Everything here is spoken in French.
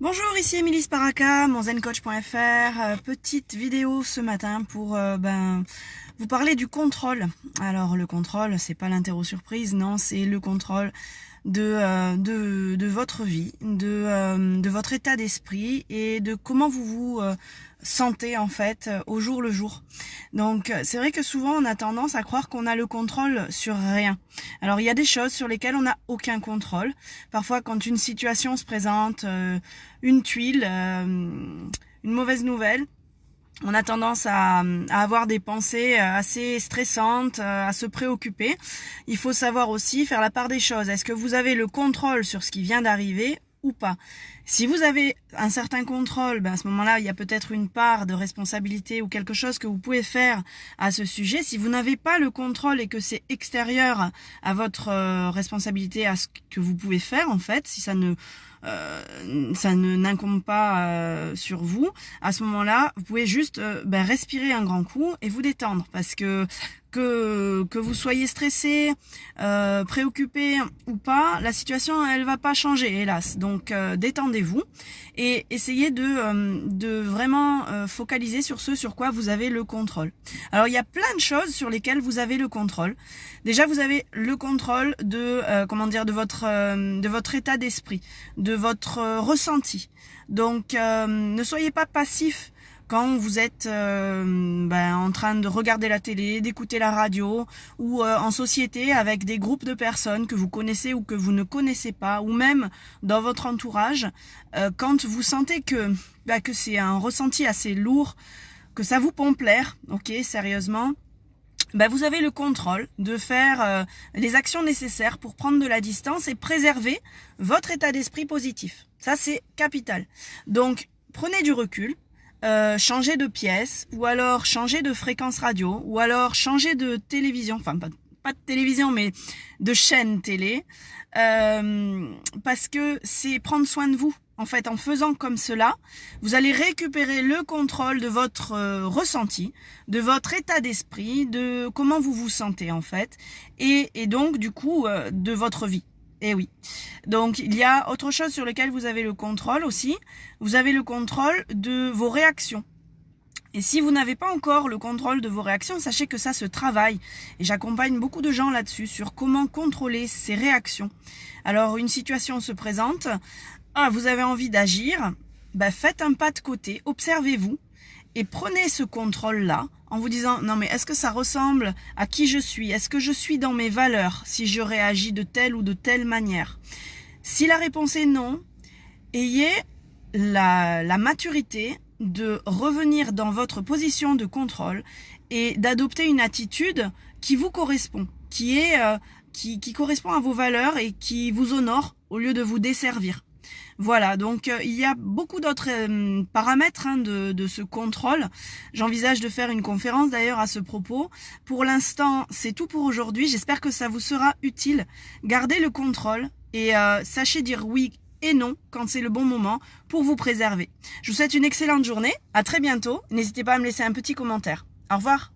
Bonjour, ici Émilie Sparaka, monzencoach.fr. Petite vidéo ce matin pour vous parler du contrôle. Alors le contrôle, c'est pas l'interro surprise, non, c'est le contrôle de votre vie, de votre état d'esprit et de comment vous vous sentez en fait au jour le jour. Donc c'est vrai que souvent on a tendance à croire qu'on a le contrôle sur rien. Alors il y a des choses sur lesquelles on n'a aucun contrôle. Parfois quand une situation se présente, une tuile, une mauvaise nouvelle, on a tendance à avoir des pensées assez stressantes, à se préoccuper. Il faut savoir aussi faire la part des choses. Est-ce que vous avez le contrôle sur ce qui vient d'arriver ou pas? Si vous avez un certain contrôle, à ce moment-là, il y a peut-être une part de responsabilité ou quelque chose que vous pouvez faire à ce sujet. Si vous n'avez pas le contrôle et que c'est extérieur à votre responsabilité, à ce que vous pouvez faire, en fait, si ça ne n'incombe pas sur vous, à ce moment-là, vous pouvez juste respirer un grand coup et vous détendre, parce que vous soyez stressé, préoccupé ou pas, la situation elle va pas changer, hélas. Donc détendez-vous et essayez de vraiment focaliser sur ce sur quoi vous avez le contrôle. Alors il y a plein de choses sur lesquelles vous avez le contrôle. Déjà vous avez le contrôle de votre état d'esprit, de votre ressenti. Donc ne soyez pas passif quand vous êtes en train de regarder la télé, d'écouter la radio ou en société avec des groupes de personnes que vous connaissez ou que vous ne connaissez pas, ou même dans votre entourage, quand vous sentez que c'est un ressenti assez lourd, que ça vous pompe l'air, ok, sérieusement, vous avez le contrôle de faire les actions nécessaires pour prendre de la distance et préserver votre état d'esprit positif. Ça, c'est capital. Donc, prenez du recul. Changer de pièce, ou alors changer de fréquence radio, ou alors changer de télévision, enfin pas de télévision mais de chaîne télé, parce que c'est prendre soin de vous. En fait, en faisant comme cela, vous allez récupérer le contrôle de votre ressenti, de votre état d'esprit, de comment vous vous sentez en fait, et donc du coup de votre vie. Eh oui. Donc, il y a autre chose sur lequel vous avez le contrôle aussi. Vous avez le contrôle de vos réactions. Et si vous n'avez pas encore le contrôle de vos réactions, sachez que ça se travaille. Et j'accompagne beaucoup de gens là-dessus, sur comment contrôler ces réactions. Alors, une situation se présente. Vous avez envie d'agir. Faites un pas de côté, observez-vous. Et prenez ce contrôle-là en vous disant, non mais est-ce que ça ressemble à qui je suis? Est-ce que je suis dans mes valeurs si je réagis de telle ou de telle manière? Si la réponse est non, ayez la maturité de revenir dans votre position de contrôle et d'adopter une attitude qui vous correspond, qui correspond à vos valeurs et qui vous honore au lieu de vous desservir. Voilà, donc il y a beaucoup d'autres paramètres de ce contrôle. J'envisage de faire une conférence d'ailleurs à ce propos. Pour l'instant, c'est tout pour aujourd'hui. J'espère que ça vous sera utile. Gardez le contrôle et sachez dire oui et non quand c'est le bon moment pour vous préserver. Je vous souhaite une excellente journée. À très bientôt. N'hésitez pas à me laisser un petit commentaire. Au revoir.